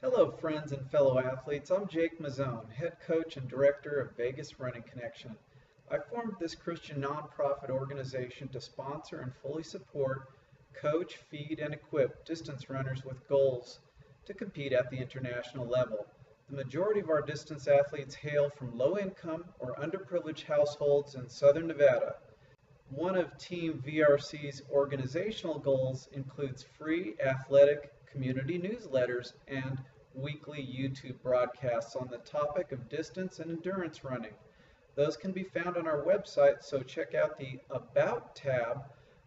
Hello, friends and fellow athletes. I'm Jake Mazzone, head coach and director of Vegas Running Connection. I formed this Christian nonprofit organization to sponsor and fully support, coach, feed, and equip distance runners with goals to compete at the international level. The majority of our distance athletes hail from low-income or underprivileged households in southern Nevada. One of Team VRC's organizational goals includes free athletic community newsletters and weekly YouTube broadcasts on the topic of distance and endurance running. Those can be found on our website, so check out the About tab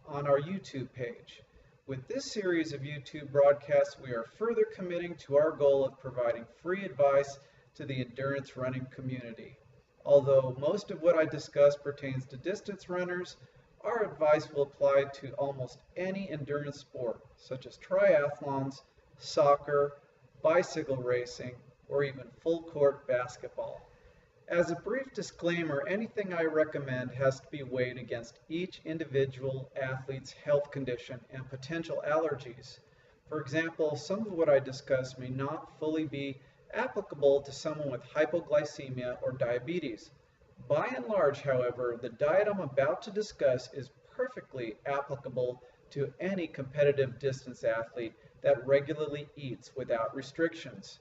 on our YouTube page. With this series of YouTube broadcasts, we are further committing to our goal of providing free advice to the endurance running community. Although most of what I discuss pertains to distance runners, our advice will apply to almost any endurance sport, such as triathlons, soccer, bicycle racing, or even full-court basketball. As a brief disclaimer, anything I recommend has to be weighed against each individual athlete's health condition and potential allergies. For example, some of what I discuss may not fully be applicable to someone with hypoglycemia or diabetes. By and large, however, the diet I'm about to discuss is perfectly applicable to any competitive distance athlete that regularly eats without restrictions.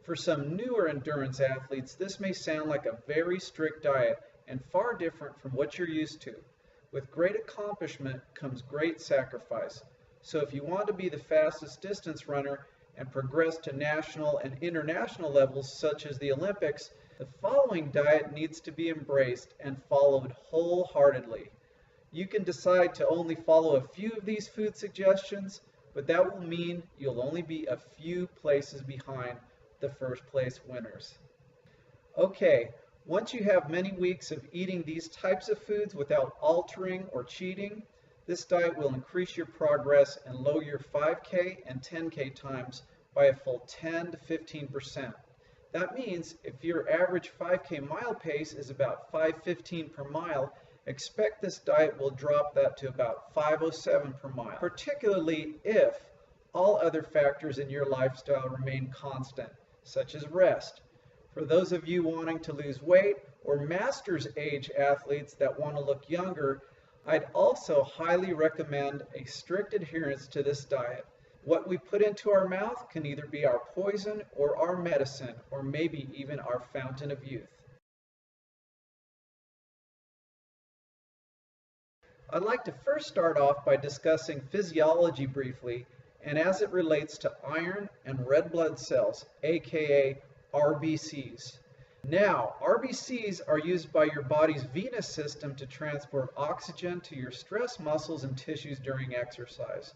For some newer endurance athletes, this may sound like a very strict diet and far different from what you're used to. With great accomplishment comes great sacrifice. So if you want to be the fastest distance runner and progress to national and international levels such as the Olympics, the following diet needs to be embraced and followed wholeheartedly. You can decide to only follow a few of these food suggestions, but that will mean you'll only be a few places behind the first place winners. Okay, once you have many weeks of eating these types of foods without altering or cheating, this diet will increase your progress and lower your 5K and 10K times by a full 10 to 15%. That means if your average 5K mile pace is about 5:15 per mile, expect this diet will drop that to about 5:07 per mile, particularly if all other factors in your lifestyle remain constant, such as rest. For those of you wanting to lose weight or master's age athletes that want to look younger, I'd also highly recommend a strict adherence to this diet. What we put into our mouth can either be our poison or our medicine, or maybe even our fountain of youth. I'd like to first start off by discussing physiology briefly, and as it relates to iron and red blood cells, aka RBCs. Now, RBCs are used by your body's venous system to transport oxygen to your stress muscles and tissues during exercise.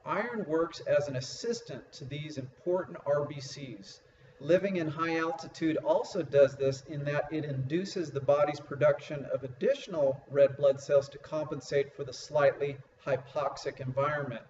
Iron works as an assistant to these important RBCs. Living in high altitude also does this in that it induces the body's production of additional red blood cells to compensate for the slightly hypoxic environment.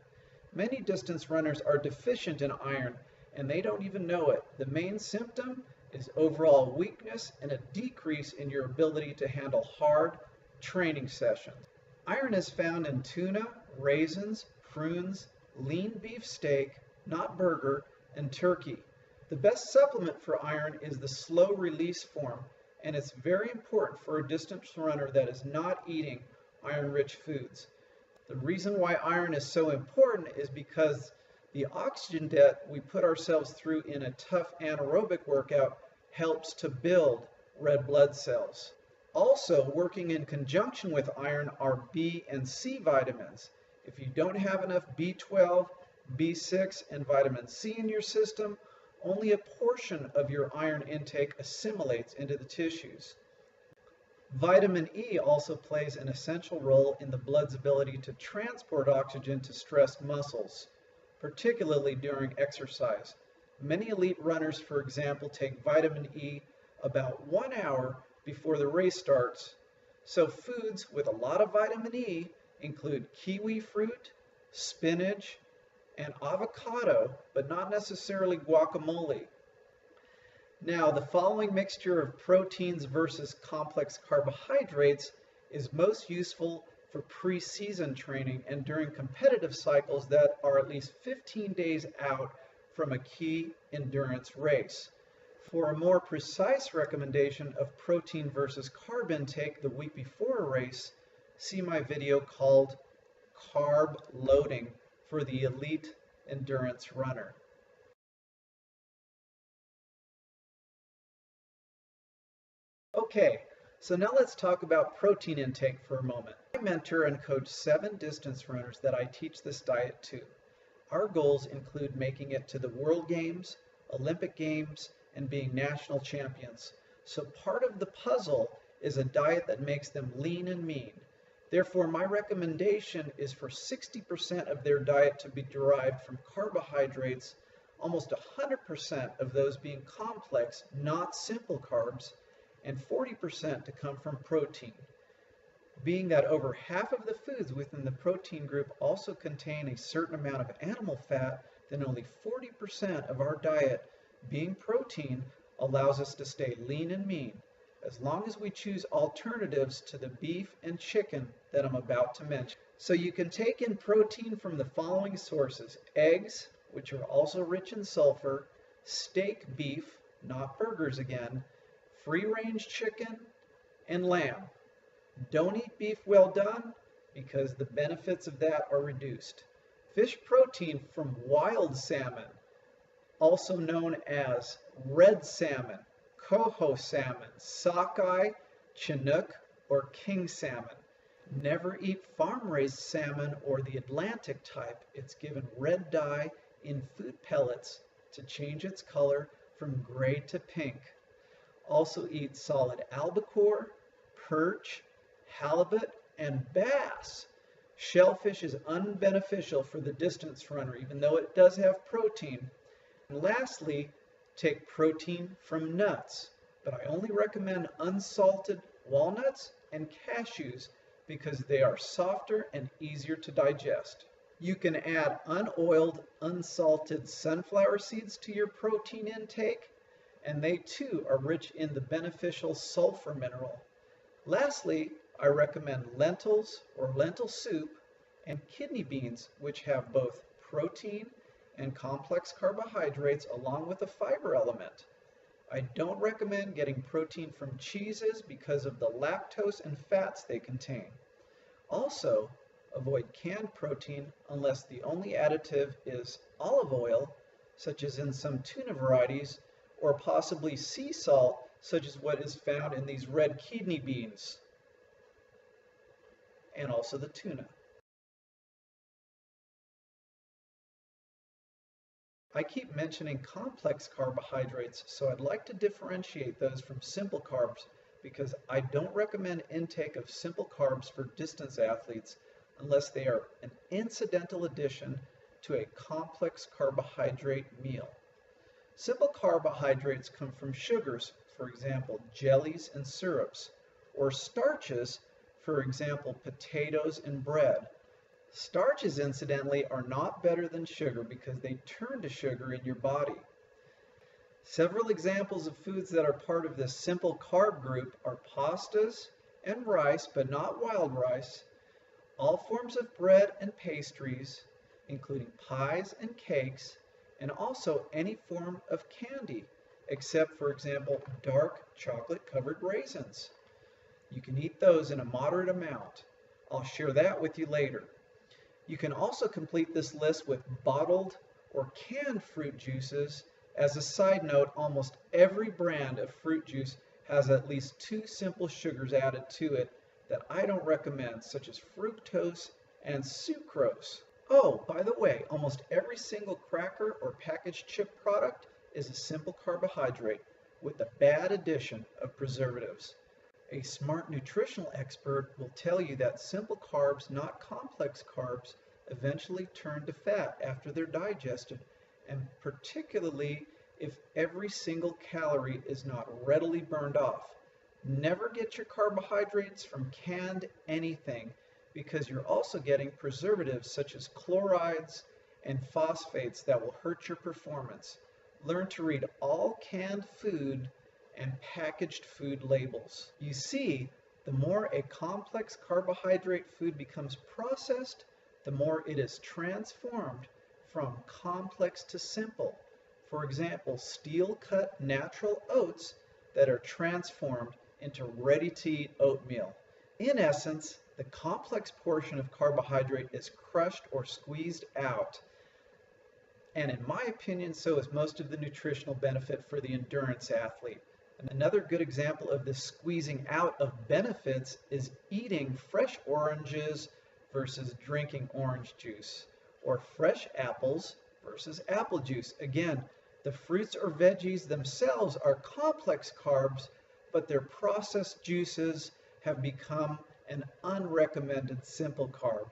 Many distance runners are deficient in iron, and they don't even know it. The main symptom is overall weakness and a decrease in your ability to handle hard training sessions. Iron is found in tuna, raisins, prunes, lean beef steak, not burger, and turkey. The best supplement for iron is the slow release form, and it's very important for a distance runner that is not eating iron-rich foods. The reason why iron is so important is because the oxygen debt we put ourselves through in a tough anaerobic workout helps to build red blood cells. Also, working in conjunction with iron are B and C vitamins. If you don't have enough B12, B6, and vitamin C in your system, only a portion of your iron intake assimilates into the tissues. Vitamin E also plays an essential role in the blood's ability to transport oxygen to stressed muscles, particularly during exercise. Many elite runners, for example, take vitamin E about 1 hour before the race starts. So foods with a lot of vitamin E include kiwi fruit, spinach, and avocado, but not necessarily guacamole. Now, the following mixture of proteins versus complex carbohydrates is most useful for pre-season training and during competitive cycles that are at least 15 days out from a key endurance race. For a more precise recommendation of protein versus carb intake the week before a race, see my video called Carb Loading for the Elite Endurance Runner. Okay, so now let's talk about protein intake for a moment. I mentor and coach 7 distance runners that I teach this diet to. Our goals include making it to the World Games, Olympic Games, and being national champions. So part of the puzzle is a diet that makes them lean and mean. Therefore, my recommendation is for 60% of their diet to be derived from carbohydrates, almost 100% of those being complex, not simple carbs, and 40% to come from protein. Being that over half of the foods within the protein group also contain a certain amount of animal fat, then only 40% of our diet being protein allows us to stay lean and mean, as long as we choose alternatives to the beef and chicken that I'm about to mention. So you can take in protein from the following sources: eggs, which are also rich in sulfur, steak beef, not burgers again, free-range chicken, and lamb. Don't eat beef well done because the benefits of that are reduced. Fish protein from wild salmon, also known as red salmon, coho salmon, sockeye, chinook, or king salmon. Never eat farm-raised salmon or the Atlantic type. It's given red dye in food pellets to change its color from gray to pink. Also eat solid albacore, perch, halibut, and bass. Shellfish is unbeneficial for the distance runner, even though it does have protein. And lastly, take protein from nuts, but I only recommend unsalted walnuts and cashews because they are softer and easier to digest. You can add unoiled, unsalted sunflower seeds to your protein intake, and they too are rich in the beneficial sulfur mineral. Lastly, I recommend lentils or lentil soup and kidney beans, which have both protein and complex carbohydrates along with a fiber element. I don't recommend getting protein from cheeses because of the lactose and fats they contain. Also, avoid canned protein unless the only additive is olive oil, such as in some tuna varieties, or possibly sea salt, such as what is found in these red kidney beans, and also the tuna. I keep mentioning complex carbohydrates, so I'd like to differentiate those from simple carbs because I don't recommend intake of simple carbs for distance athletes unless they are an incidental addition to a complex carbohydrate meal. Simple carbohydrates come from sugars, for example, jellies and syrups, or starches, for example, potatoes and bread. Starches, incidentally, are not better than sugar because they turn to sugar in your body. Several examples of foods that are part of this simple carb group are pastas and rice, but not wild rice, all forms of bread and pastries, including pies and cakes, and also any form of candy, except, for example, dark chocolate-covered raisins. You can eat those in a moderate amount. I'll share that with you later. You can also complete this list with bottled or canned fruit juices. As a side note, almost every brand of fruit juice has at least 2 simple sugars added to it that I don't recommend, such as fructose and sucrose. Oh, by the way, almost every single cracker or packaged chip product is a simple carbohydrate with a bad addition of preservatives. A smart nutritional expert will tell you that simple carbs, not complex carbs, eventually turn to fat after they're digested, and particularly if every single calorie is not readily burned off. Never get your carbohydrates from canned anything, because you're also getting preservatives such as chlorides and phosphates that will hurt your performance. Learn to read all canned food and packaged food labels. You see, the more a complex carbohydrate food becomes processed, the more it is transformed from complex to simple. For example, steel-cut natural oats that are transformed into ready-to-eat oatmeal. In essence, the complex portion of carbohydrate is crushed or squeezed out. And in my opinion, so is most of the nutritional benefit for the endurance athlete. And another good example of this squeezing out of benefits is eating fresh oranges versus drinking orange juice, or fresh apples versus apple juice. Again, the fruits or veggies themselves are complex carbs, but their processed juices have become an unrecommended simple carb.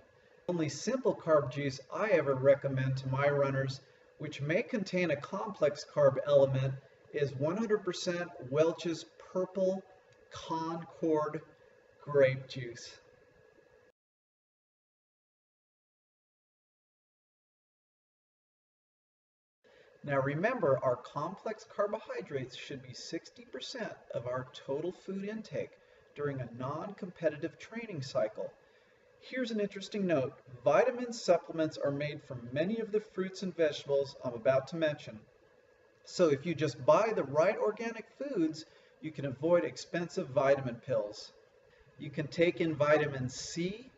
The only simple carb juice I ever recommend to my runners, which may contain a complex carb element, is 100% Welch's Purple Concord grape juice. Now remember, our complex carbohydrates should be 60% of our total food intake during a non-competitive training cycle. Here's an interesting note. Vitamin supplements are made from many of the fruits and vegetables I'm about to mention. So if you just buy the right organic foods, you can avoid expensive vitamin pills. You can take in vitamin C,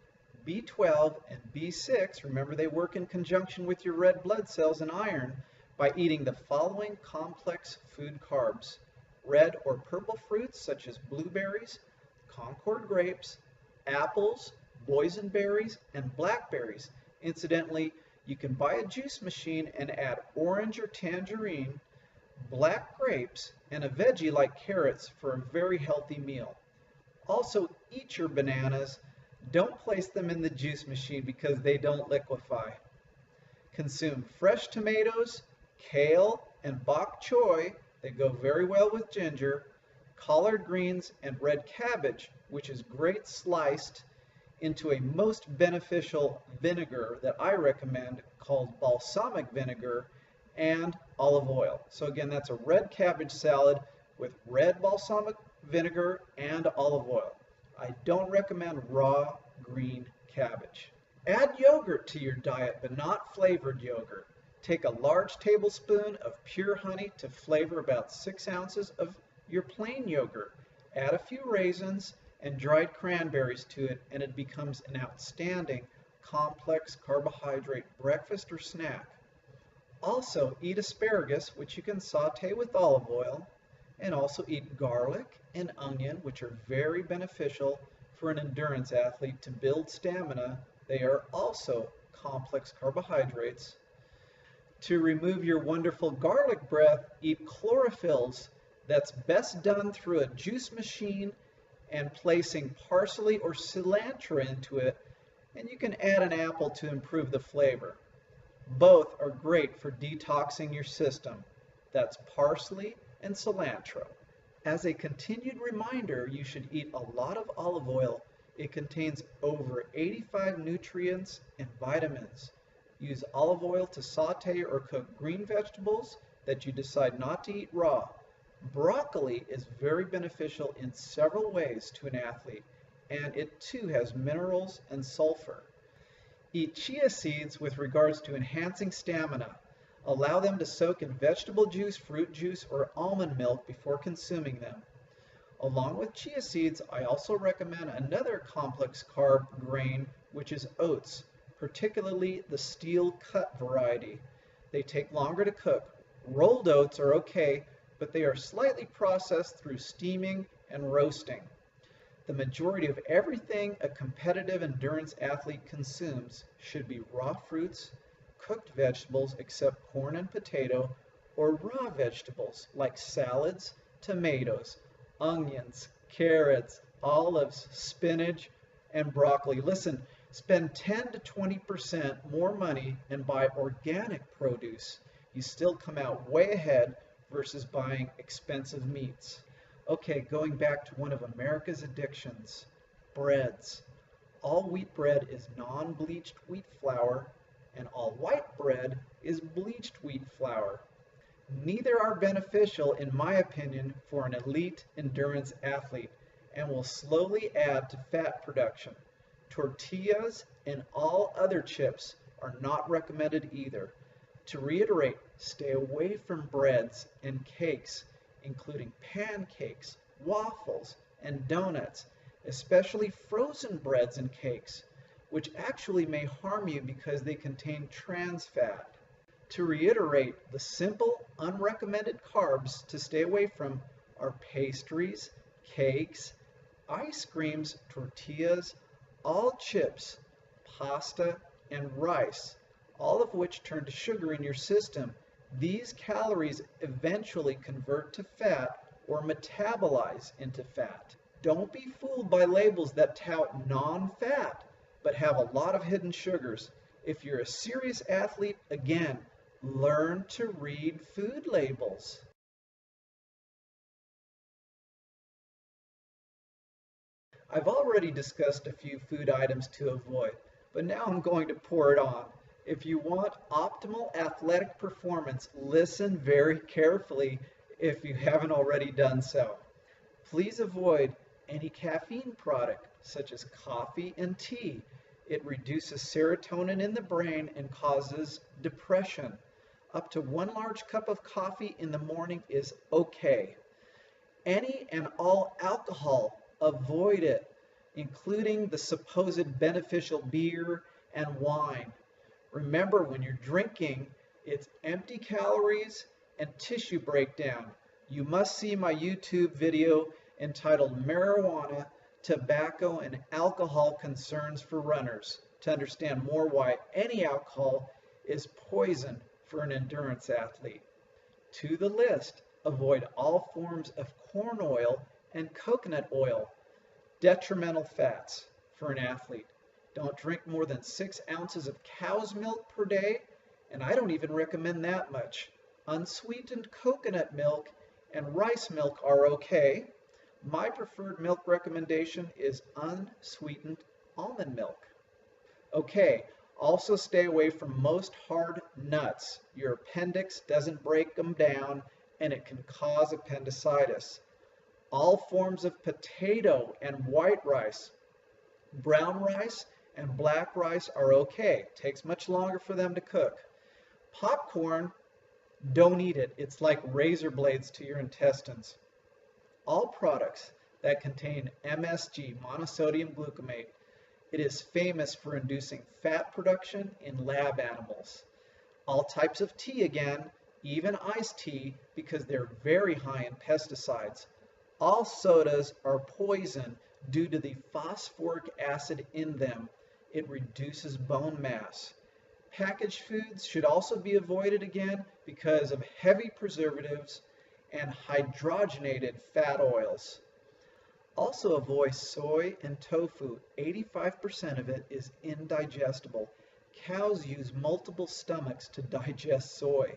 B12, and B6. Remember, they work in conjunction with your red blood cells and iron by eating the following complex food carbs: red or purple fruits such as blueberries, Concord grapes, apples, boysenberries, and blackberries. Incidentally, you can buy a juice machine and add orange or tangerine, black grapes, and a veggie like carrots for a very healthy meal. Also, eat your bananas. Don't place them in the juice machine because they don't liquefy. Consume fresh tomatoes, kale, and bok choy. They go very well with ginger, collard greens, and red cabbage, which is great sliced into a most beneficial vinegar that I recommend called balsamic vinegar, and olive oil. So again, that's a red cabbage salad with red balsamic vinegar and olive oil. I don't recommend raw green cabbage. Add yogurt to your diet, but not flavored yogurt. Take a large tablespoon of pure honey to flavor about 6 ounces of your plain yogurt. Add a few raisins and dried cranberries to it, and it becomes an outstanding complex carbohydrate breakfast or snack. Also, eat asparagus, which you can saute with olive oil, and also eat garlic and onion, which are very beneficial for an endurance athlete to build stamina. They are also complex carbohydrates. To remove your wonderful garlic breath, eat chlorophylls. That's best done through a juice machine and placing parsley or cilantro into it, and you can add an apple to improve the flavor. Both are great for detoxing your system. That's parsley and cilantro. As a continued reminder, you should eat a lot of olive oil. It contains over 85 nutrients and vitamins. Use olive oil to saute or cook green vegetables that you decide not to eat raw. Broccoli is very beneficial in several ways to an athlete, and it too has minerals and sulfur. Eat chia seeds with regards to enhancing stamina. Allow them to soak in vegetable juice, fruit juice, or almond milk before consuming them. Along with chia seeds, I also recommend another complex carb grain, which is oats, particularly the steel-cut variety. They take longer to cook. Rolled oats are okay, but they are slightly processed through steaming and roasting. The majority of everything a competitive endurance athlete consumes should be raw fruits, cooked vegetables except corn and potato, or raw vegetables like salads, tomatoes, onions, carrots, olives, spinach, and broccoli. Listen, spend 10 to 20% more money and buy organic produce. You still come out way ahead versus buying expensive meats. Okay, going back to one of America's addictions, breads. All wheat bread is non-bleached wheat flour, and all white bread is bleached wheat flour. Neither are beneficial, in my opinion, for an elite endurance athlete, and will slowly add to fat production. Tortillas and all other chips are not recommended either. To reiterate, stay away from breads and cakes, including pancakes, waffles, and donuts, especially frozen breads and cakes, which actually may harm you because they contain trans fat. To reiterate, the simple, unrecommended carbs to stay away from are pastries, cakes, ice creams, tortillas, all chips, pasta, and rice, all of which turn to sugar in your system. These calories eventually convert to fat or metabolize into fat. Don't be fooled by labels that tout non-fat but have a lot of hidden sugars. If you're a serious athlete, again, learn to read food labels. I've already discussed a few food items to avoid, but now I'm going to pour it on. If you want optimal athletic performance, listen very carefully if you haven't already done so. Please avoid any caffeine product such as coffee and tea. It reduces serotonin in the brain and causes depression. Up to 1 large cup of coffee in the morning is okay. Any and all alcohol, avoid it, including the supposed beneficial beer and wine. Remember, when you're drinking, it's empty calories and tissue breakdown. You must see my YouTube video entitled Marijuana, Tobacco, and Alcohol Concerns for Runners to understand more why any alcohol is poison for an endurance athlete. To the list, avoid all forms of corn oil and coconut oil, detrimental fats for an athlete. Don't drink more than 6 ounces of cow's milk per day, and I don't even recommend that much. Unsweetened coconut milk and rice milk are okay. My preferred milk recommendation is unsweetened almond milk. Okay, also stay away from most hard nuts. Your appendix doesn't break them down and it can cause appendicitis. All forms of potato and white rice, brown rice and black rice are okay. Takes much longer for them to cook. Popcorn, don't eat it. It's like razor blades to your intestines. All products that contain MSG, monosodium glutamate, it is famous for inducing fat production in lab animals. All types of tea again, even iced tea, because they're very high in pesticides. All sodas are poison due to the phosphoric acid in them. It reduces bone mass. Packaged foods should also be avoided again because of heavy preservatives and hydrogenated fat oils. Also avoid soy and tofu. 85% of it is indigestible. Cows use multiple stomachs to digest soy.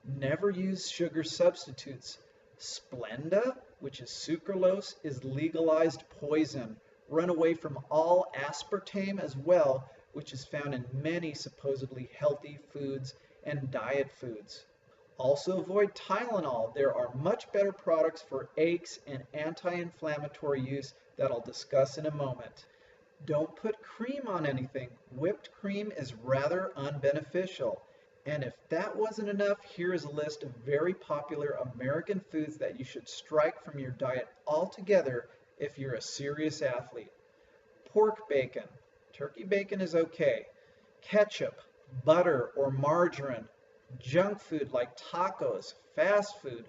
Never use sugar substitutes. Splenda, which is sucralose, is legalized poison. Run away from all aspartame as well, which is found in many supposedly healthy foods and diet foods. Also avoid Tylenol. There are much better products for aches and anti-inflammatory use that I'll discuss in a moment. Don't put cream on anything. Whipped cream is rather unbeneficial. And if that wasn't enough, here is a list of very popular American foods that you should strike from your diet altogether if you're a serious athlete. Pork bacon. Turkey bacon is okay. Ketchup, butter or margarine, junk food like tacos, fast food,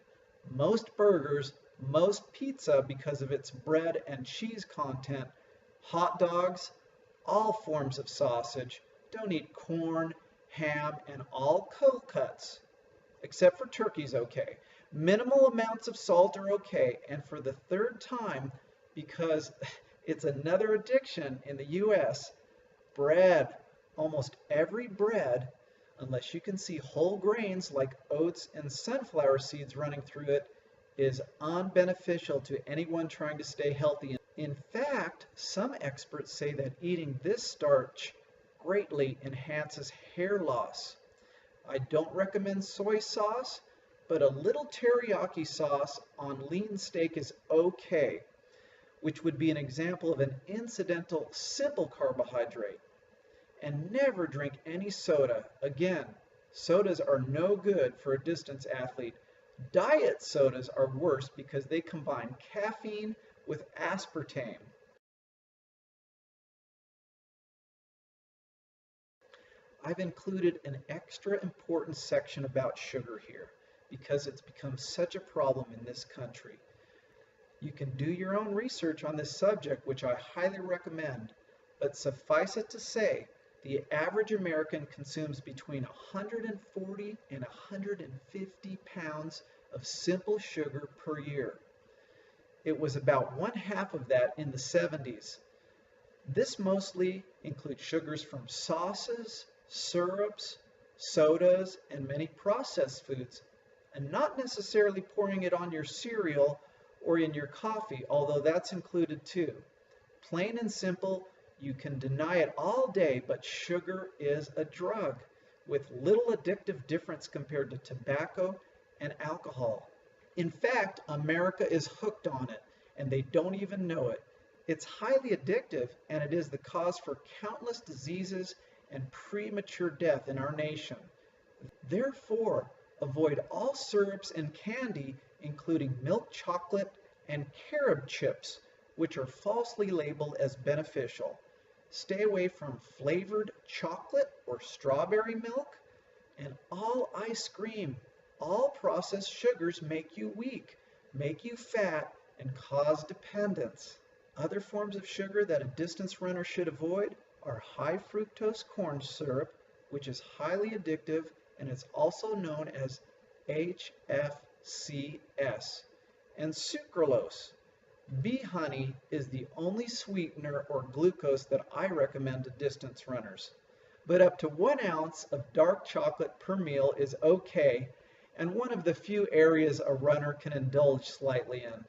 most burgers, most pizza because of its bread and cheese content, hot dogs, all forms of sausage. Don't eat corn, ham, and all cold cuts, except for turkey's okay. Minimal amounts of salt are okay, and for the third time, because it's another addiction in the US, bread. Almost every bread, unless you can see whole grains like oats and sunflower seeds running through it, is unbeneficial to anyone trying to stay healthy. In fact, some experts say that eating this starch greatly enhances hair loss. I don't recommend soy sauce, but a little teriyaki sauce on lean steak is okay, which would be an example of an incidental simple carbohydrate. And never drink any soda. Again, Sodas are no good for a distance athlete. Diet sodas are worse because they combine caffeine with aspartame. I've included an extra important section about sugar here because it's become such a problem in this country. You can do your own research on this subject, which I highly recommend, but suffice it to say, the average American consumes between 140 and 150 pounds of simple sugar per year. It was about one half of that in the 70s. This mostly includes sugars from sauces, syrups, sodas, and many processed foods, and not necessarily pouring it on your cereal or in your coffee, although that's included too. Plain and simple, you can deny it all day, but sugar is a drug with little addictive difference compared to tobacco and alcohol. In fact, America is hooked on it, and they don't even know it. It's highly addictive, and it is the cause for countless diseases and premature death in our nation. Therefore, avoid all syrups and candy, including milk chocolate and carob chips, which are falsely labeled as beneficial. Stay away from flavored chocolate or strawberry milk, and all ice cream. All processed sugars make you weak, make you fat, and cause dependence. Other forms of sugar that a distance runner should avoid are high fructose corn syrup, which is highly addictive and is also known as HFCS, and sucralose. Bee honey is the only sweetener or glucose that I recommend to distance runners. But up to 1 ounce of dark chocolate per meal is okay, and one of the few areas a runner can indulge slightly in.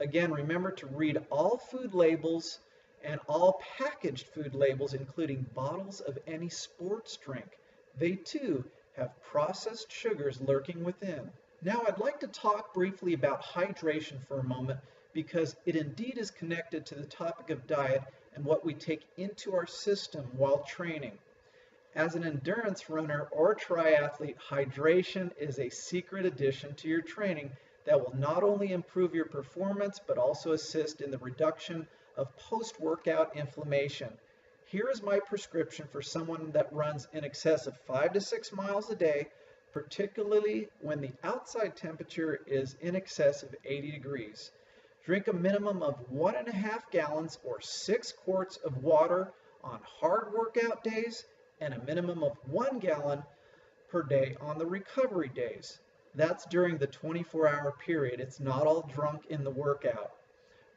Again, remember to read all food labels and all packaged food labels, including bottles of any sports drink. They too have processed sugars lurking within. Now I'd like to talk briefly about hydration for a moment because it indeed is connected to the topic of diet and what we take into our system while training. As an endurance runner or triathlete, hydration is a secret addition to your training that will not only improve your performance but also assist in the reduction of post-workout inflammation. Here is my prescription for someone that runs in excess of 5 to 6 miles a day, particularly when the outside temperature is in excess of 80 degrees. Drink a minimum of 1.5 gallons or 6 quarts of water on hard workout days and a minimum of 1 gallon per day on the recovery days. That's during the 24-hour period. It's not all drunk in the workout.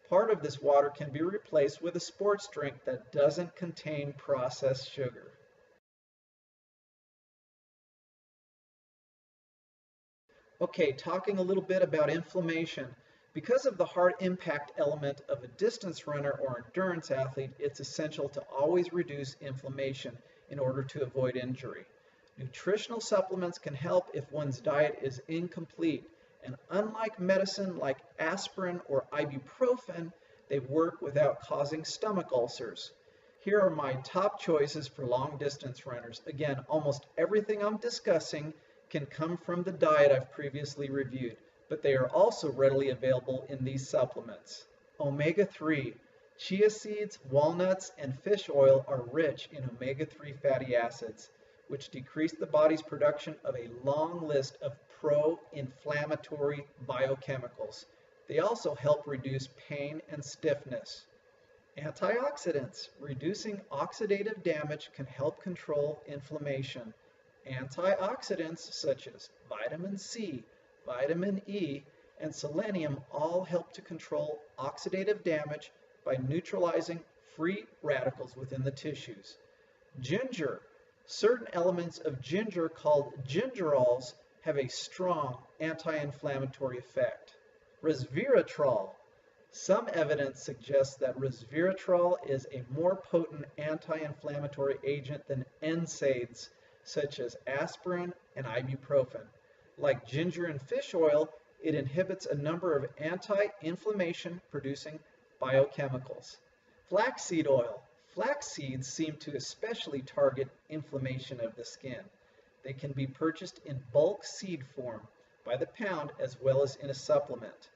Part of this water can be replaced with a sports drink that doesn't contain processed sugar. Okay, talking a little bit about inflammation. Because of the hard impact element of a distance runner or endurance athlete, it's essential to always reduce inflammation in order to avoid injury. Nutritional supplements can help if one's diet is incomplete, and unlike medicine like aspirin or ibuprofen, they work without causing stomach ulcers. Here are my top choices for long distance runners. Again, almost everything I'm discussing can come from the diet I've previously reviewed, but they are also readily available in these supplements. Omega-3. Chia seeds, walnuts, and fish oil are rich in omega-3 fatty acids, which decrease the body's production of a long list of pro-inflammatory biochemicals. They also help reduce pain and stiffness. Antioxidants. Reducing oxidative damage can help control inflammation. Antioxidants such as vitamin C, vitamin E, and selenium all help to control oxidative damage by neutralizing free radicals within the tissues. Ginger. Certain elements of ginger called gingerols have a strong anti-inflammatory effect. Resveratrol. Some evidence suggests that resveratrol is a more potent anti-inflammatory agent than NSAIDs, such as aspirin and ibuprofen. Like ginger and fish oil, it inhibits a number of anti-inflammation producing biochemicals. Flaxseed oil. Flax seeds seem to especially target inflammation of the skin. They can be purchased in bulk seed form by the pound as well as in a supplement.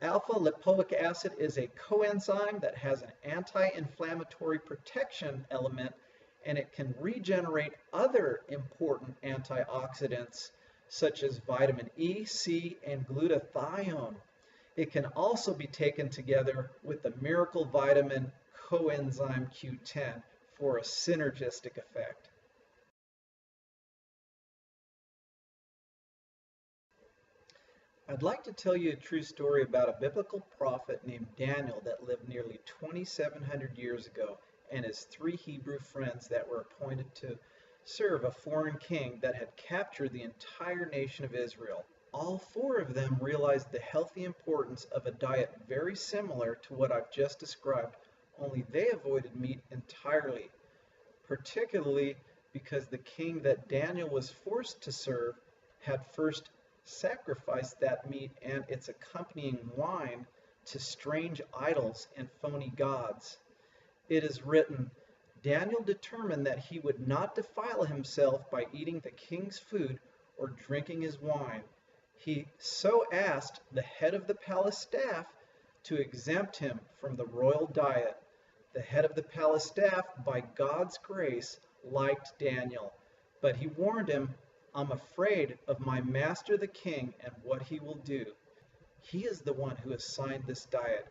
Alpha-lipoic acid is a coenzyme that has an anti-inflammatory protection element, and it can regenerate other important antioxidants such as vitamin E, C, and glutathione. It can also be taken together with the miracle vitamin coenzyme Q10 for a synergistic effect. I'd like to tell you a true story about a biblical prophet named Daniel that lived nearly 2,700 years ago, and his 3 Hebrew friends that were appointed to serve a foreign king that had captured the entire nation of Israel. All 4 of them realized the healthy importance of a diet very similar to what I've just described, only they avoided meat entirely, particularly because the king that Daniel was forced to serve had first sacrificed that meat and its accompanying wine to strange idols and phony gods. It is written, Daniel determined that he would not defile himself by eating the king's food or drinking his wine. He so asked the head of the palace staff to exempt him from the royal diet. The head of the palace staff, by God's grace, liked Daniel, but he warned him, I'm afraid of my master the king and what he will do. He is the one who assigned this diet,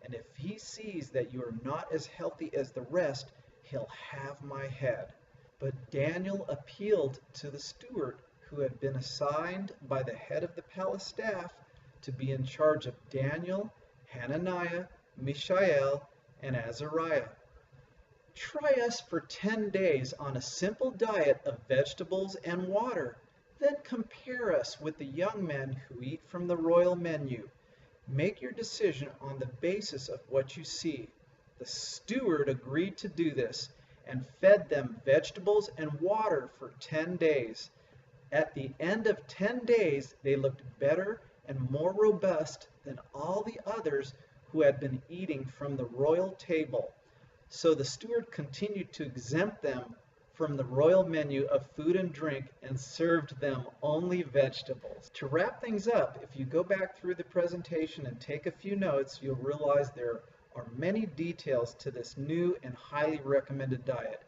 and if he sees that you are not as healthy as the rest, he'll have my head. But Daniel appealed to the steward who had been assigned by the head of the palace staff to be in charge of Daniel, Hananiah, Mishael, and Azariah. Try us for 10 days on a simple diet of vegetables and water. Then compare us with the young men who eat from the royal menu. Make your decision on the basis of what you see. The steward agreed to do this and fed them vegetables and water for 10 days. At the end of 10 days, they looked better and more robust than all the others who had been eating from the royal table. So the steward continued to exempt them from the royal menu of food and drink and served them only vegetables. To wrap things up, if you go back through the presentation and take a few notes, you'll realize there are many details to this new and highly recommended diet.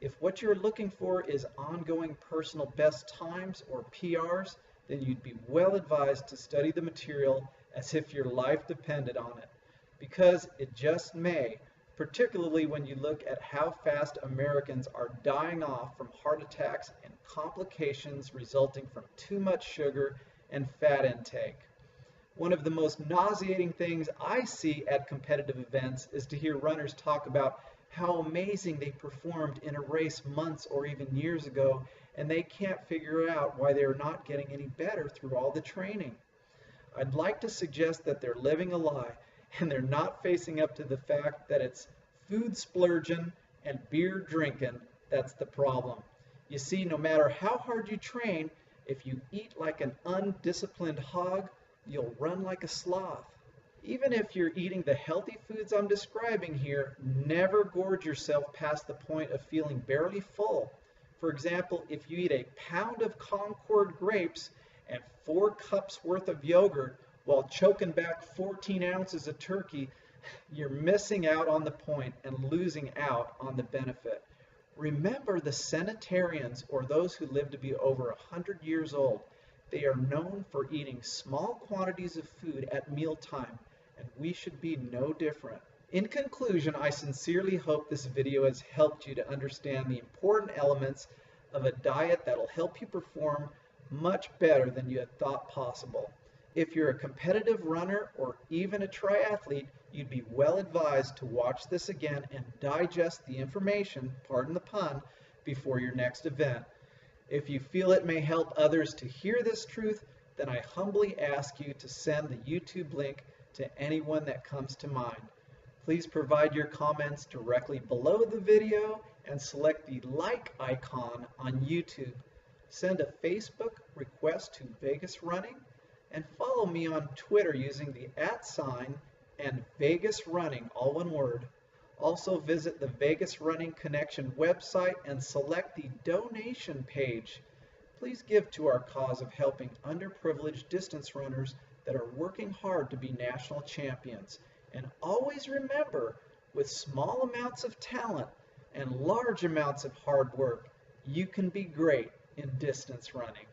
If what you're looking for is ongoing personal best times or PRs, then you'd be well advised to study the material as if your life depended on it, because it just may, particularly when you look at how fast Americans are dying off from heart attacks and complications resulting from too much sugar and fat intake. One of the most nauseating things I see at competitive events is to hear runners talk about how amazing they performed in a race months or even years ago, and they can't figure out why they're not getting any better through all the training. I'd like to suggest that they're living a lie, and they're not facing up to the fact that it's food splurging and beer drinking that's the problem. You see, no matter how hard you train, if you eat like an undisciplined hog, you'll run like a sloth. Even if you're eating the healthy foods I'm describing here, never gorge yourself past the point of feeling barely full. For example, if you eat a pound of Concord grapes and 4 cups worth of yogurt while choking back 14 ounces of turkey, you're missing out on the point and losing out on the benefit. Remember the centenarians, or those who live to be over 100 years old. They are known for eating small quantities of food at mealtime, and we should be no different. In conclusion, I sincerely hope this video has helped you to understand the important elements of a diet that will help you perform much better than you had thought possible. If you're a competitive runner or even a triathlete, you'd be well advised to watch this again and digest the information, pardon the pun, before your next event. If you feel it may help others to hear this truth, then I humbly ask you to send the YouTube link to anyone that comes to mind. Please provide your comments directly below the video and select the like icon on YouTube. Send a Facebook request to Vegas Running and follow me on Twitter using the @ and Vegas Running, all one word. Also visit the Vegas Running Connection website and select the donation page. Please give to our cause of helping underprivileged distance runners that are working hard to be national champions. And always remember, with small amounts of talent and large amounts of hard work, you can be great in distance running.